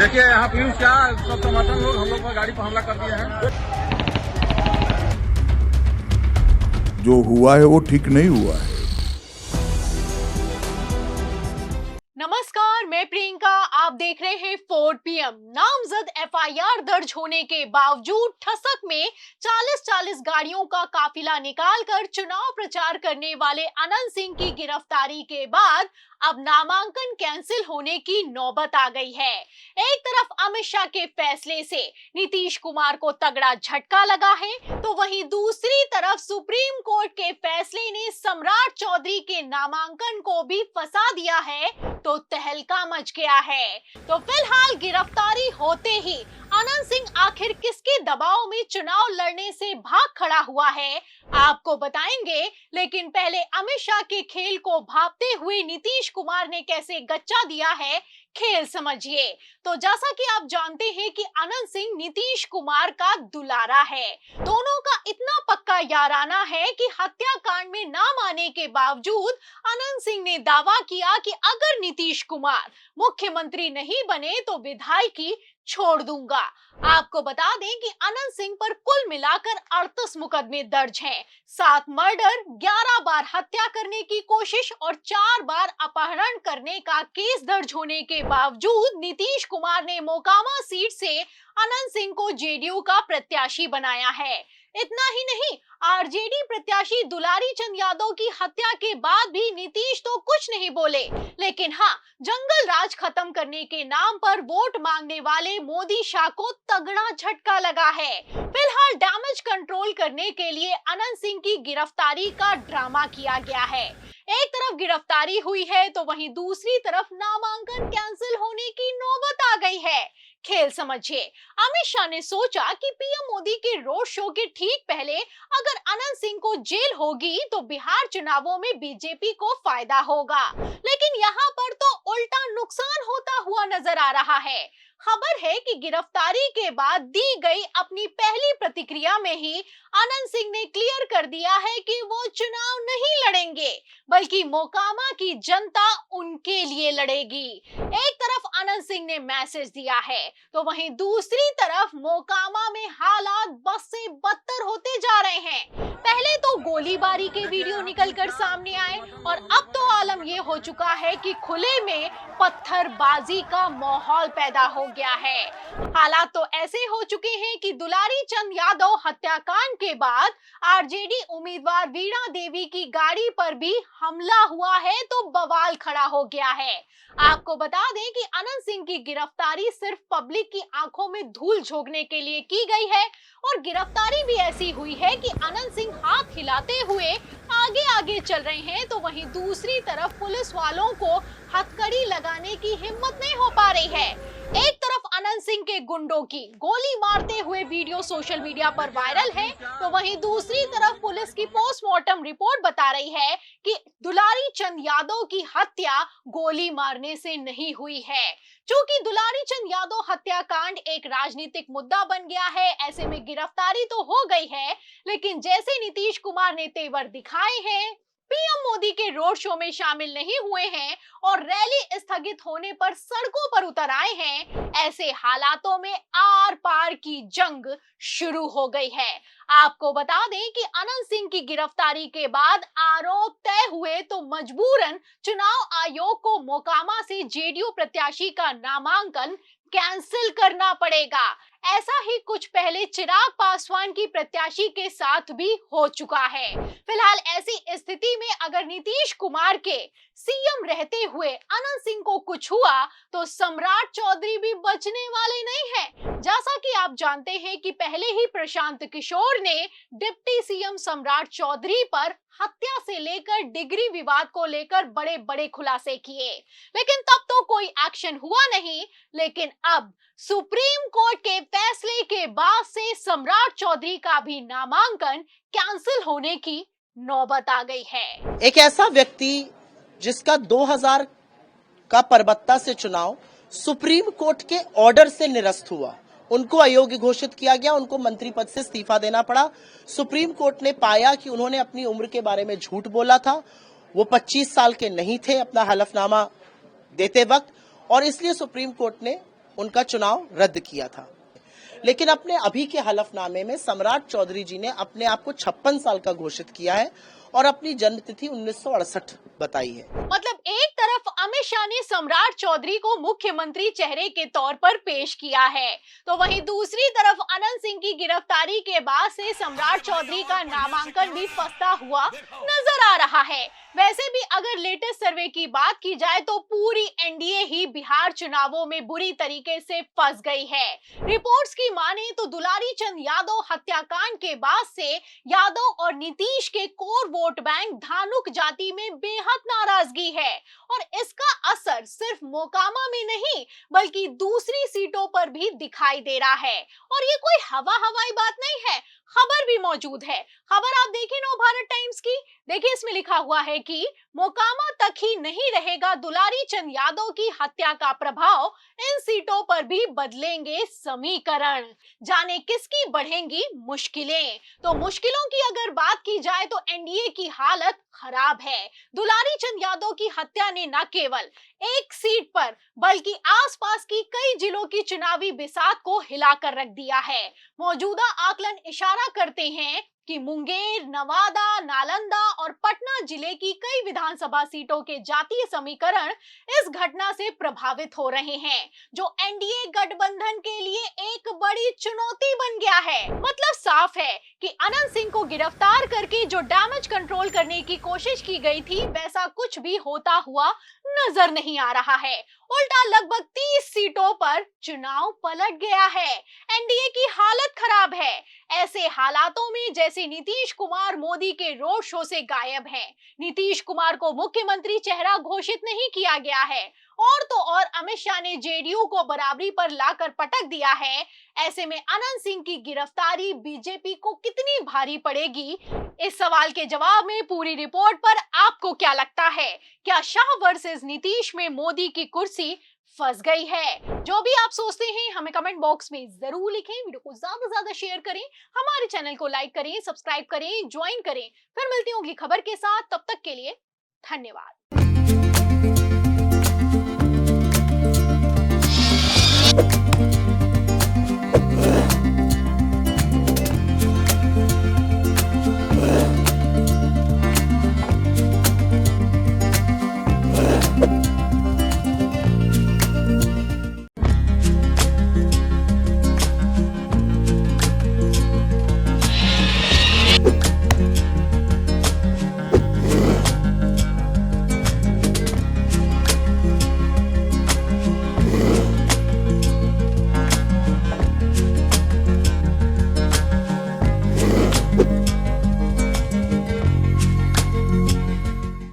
देखिए यहाँ पीयूष क्या सब समर्थन लोग हम लोग पर गाड़ी पर हमला कर दिए हैं। जो हुआ है वो ठीक नहीं हुआ है। नमस्कार, मैं प्रियंका। आप देख रहे हैं 4 PM। नामजद FIR दर्ज होने के बावजूद ठसक में 40-40 गाड़ियों का काफिला निकालकर चुनाव प्रचार करने वाले अनंत सिंह की गिरफ्तारी के बाद अब नामांकन कैंसिल होने की नौबत आ गई है। एक तरफ अमित शाह के फैसले से नीतीश कुमार को तगड़ा झटका लगा है, तो वहीं दूसरी तरफ सुप्रीम कोर्ट के फैसले ने सम्राट चौधरी के नामांकन को भी फंसा दिया है, तो तहलका मच गया है। तो फिलहाल गिरफ्तारी होते ही अनंत सिंह आखिर किसके दबाव में चुनाव लड़ने से भाग खड़ा हुआ है, आपको बताएंगे। लेकिन पहले अमित शाह के खेल को भांपते हुए नीतीश कुमार ने कैसे गच्चा दिया है, खेल समझिए। तो जैसा कि आप जानते हैं कि अनंत सिंह नीतीश कुमार का दुलारा है। दोनों का इतना पक्का याराना है कि हत्याकांड में नाम आने के बावजूद अनंत सिंह ने दावा किया कि अगर नीतीश कुमार मुख्यमंत्री नहीं बने तो विधायकी छोड़ दूंगा। आपको बता दें कि अनंत सिंह पर कुल मिलाकर 38 मुकदमे दर्ज हैं। 7 मर्डर, 11 बार हत्या करने की कोशिश और 4 बार अपहरण करने का केस दर्ज होने के बावजूद नीतीश कुमार ने मोकामा सीट से अनंत सिंह को जेडीयू का प्रत्याशी बनाया है। इतना ही नहीं, आरजेडी प्रत्याशी दुलारी चंद यादव की हत्या के बाद भी नीतीश तो कुछ नहीं बोले, लेकिन हाँ, जंगल राज खत्म करने के नाम पर वोट मांगने वाले मोदी शाह को तगड़ा झटका लगा है। फिलहाल डैमेज कंट्रोल करने के लिए अनंत सिंह की गिरफ्तारी का ड्रामा किया गया है। एक तरफ गिरफ्तारी हुई है, तो वहीं दूसरी तरफ नामांकन कैंसिल होने की नौबत आ गई है। खेल समझिए। अमित शाह ने सोचा कि पीएम मोदी के रोड शो के ठीक पहले अगर अनंत सिंह को जेल होगी तो बिहार चुनावों में बीजेपी को फायदा होगा, लेकिन यहाँ पर तो उल्टा नुकसान होता हुआ नजर आ रहा है। खबर है कि गिरफ्तारी के बाद दी गई अपनी पहली प्रतिक्रिया में ही अनंत सिंह ने क्लियर कर दिया है कि वो चुनाव नहीं लड़ेंगे, बल्कि मोकामा की जनता उनके लिए लड़ेगी। एक तरफ अनंत सिंह ने मैसेज दिया है, तो वहीं दूसरी तरफ मोकामा में हालात बद से बदतर होते जा रहे हैं। पहले तो गोलीबारी के वीडियो निकलकर सामने आए और अब तो आलम ये हो चुका है कि खुले में पत्थरबाजी का माहौल पैदा हो गया है। हालात तो ऐसे हो चुके हैं कि दुलारी चंद यादव हत्याकांड के बाद आरजेडी उम्मीदवार वीणा देवी की गाड़ी पर भी हमला हुआ है, तो बवाल खड़ा हो गया है। आपको बता दें कि अनंत सिंह की गिरफ्तारी सिर्फ पब्लिक की आंखों में धूल झोंकने के लिए की गई है, और गिरफ्तारी भी ऐसी हुई है कि अनंत सिंह हाथ हिलाते हुए आगे आगे चल रहे हैं, तो वहीं दूसरी तरफ पुलिस वालों को हथकड़ी लगाने की हिम्मत नहीं हो पा रही है। एक तरफ अनंत सिंह के गुंडों की गोली मारते हुए वीडियो सोशल मीडिया पर वायरल है, तो वहीं दूसरी तरफ पुलिस की पोस्टमार्टम रिपोर्ट बता रही है कि दुलारी चंद यादव की हत्या गोली मारने से नहीं हुई है। चूंकि दुलारी चंद यादव हत्याकांड एक राजनीतिक मुद्दा बन गया है, ऐसे में गिरफ्तारी तो हो गई है, लेकिन जैसे नीतीश कुमार ने तेवर दिखाए हैं, पीएम मोदी के रोड शो में शामिल नहीं हुए हैं और रैली स्थगित होने पर सड़कों पर उतर आए हैं, ऐसे हालातों में आर पार की जंग शुरू हो गई है। आपको बता दें कि अनंत सिंह की गिरफ्तारी के बाद आरोप तय हुए, तो मजबूरन चुनाव आयोग को मोकामा से जेडीयू प्रत्याशी का नामांकन कैंसिल करना पड़ेगा। ऐसा ही कुछ पहले चिराग पासवान की प्रत्याशी के साथ भी हो चुका है। फिलहाल ऐसी स्थिति में अगर नीतीश कुमार के सीएम रहते हुए अनंत सिंह को कुछ हुआ, तो सम्राट चौधरी भी बचने वाले नहीं हैं। जैसा कि आप जानते हैं कि पहले ही प्रशांत किशोर ने डिप्टी सीएम सम्राट चौधरी पर हत्या से लेकर डिग्री विवाद को लेकर बड़े बड़े खुलासे किए, लेकिन तब तो कोई एक्शन हुआ नहीं। लेकिन अब सुप्रीम कोर्ट के फैसले के बाद से सम्राट चौधरी का भी नामांकन कैंसिल होने की नौबत आ गई है। एक ऐसा व्यक्ति जिसका 2000 का परबत्ता से चुनाव सुप्रीम कोर्ट के ऑर्डर से निरस्त हुआ, उनको अयोग्य घोषित किया गया, उनको मंत्री पद से इस्तीफा देना पड़ा। सुप्रीम कोर्ट ने पाया कि उन्होंने अपनी उम्र के बारे में झूठ बोला था, वो 25 साल के नहीं थे अपना हलफनामा देते वक्त, और इसलिए सुप्रीम कोर्ट ने उनका चुनाव रद्द किया था। लेकिन अपने अभी के हलफनामे में सम्राट चौधरी जी ने अपने आप को 56 साल का घोषित किया है और अपनी जन्मतिथि 1968 बताई है। मतलब एक तरफ अमित शाह ने सम्राट चौधरी को मुख्यमंत्री चेहरे के तौर पर पेश किया है, तो वहीं दूसरी तरफ अनंत सिंह की गिरफ्तारी के बाद से सम्राट चौधरी का नामांकन भी फंसता हुआ नजर आ रहा है। वैसे भी अगर लेटेस्ट सर्वे की बात की जाए तो पूरी एनडीए ही बिहार चुनावों में बुरी तरीके से फंस गई है। रिपोर्ट्स की माने तो दुलारी चंद यादव हत्याकांड के बाद से यादव और नीतीश के कोर वोट बैंक धानुक जाति में बेहद नाराजगी है और इसका असर सिर्फ मोकामा में नहीं बल्कि दूसरी सीटों पर भी दिखाई दे रहा है। और ये कोई हवाई बात नहीं है, खबर भी मौजूद है। खबर आप देखें नव भारत टाइम्स की, देखिए इसमें लिखा हुआ है कि मोकामा तक ही नहीं रहेगा दुलारी चंद यादव की हत्या का प्रभाव, इन सीटों पर भी बदलेंगे समीकरण, जाने किसकी बढ़ेंगी मुश्किलें। तो मुश्किलों की अगर बात की जाए तो एनडीए की हालत खराब है। दुलारी चंद यादव की हत्या ने न केवल एक सीट पर बल्कि आसपास की कई जिलों की चुनावी बिसात को हिलाकर रख दिया है। मौजूदा आकलन इशारा करते हैं कि मुंगेर, नवादा, नालंदा और पटना जिले की कई विधानसभा सीटों के जातीय समीकरण इस घटना से प्रभावित हो रहे हैं, जो एनडीए गठबंधन के लिए एक बड़ी चुनौती बन गया है। मतलब साफ है कि अनंत सिंह को गिरफ्तार करके जो डैमेज कंट्रोल करने की कोशिश की गई थी वैसा कुछ भी होता हुआ नजर नहीं आ रहा है। उल्टा लगभग 30 सीटों पर चुनाव पलट गया है। एनडीए की हालत खराब है। ऐसे हालातों में जैसे नीतीश कुमार मोदी के रोड शो से गायब हैं। नीतीश कुमार को मुख्यमंत्री चेहरा घोषित नहीं किया गया है और तो और अमित शाह ने जेडीयू को बराबरी पर लाकर पटक दिया है। ऐसे में अनंत सिंह की गिरफ्तारी बीजेपी को कितनी भारी पड़ेगी, इस सवाल के जवाब में पूरी रिपोर्ट पर आपको क्या लगता है? क्या शाह वर्सेस नीतीश में मोदी की कुर्सी फंस गई है? जो भी आप सोचते हैं हमें कमेंट बॉक्स में जरूर लिखें। वीडियो को ज्यादा से ज्यादा शेयर करें, हमारे चैनल को लाइक करें, सब्सक्राइब करें, ज्वाइन करें। फिर मिलती हूँ अगली खबर के साथ, तब तक के लिए धन्यवाद।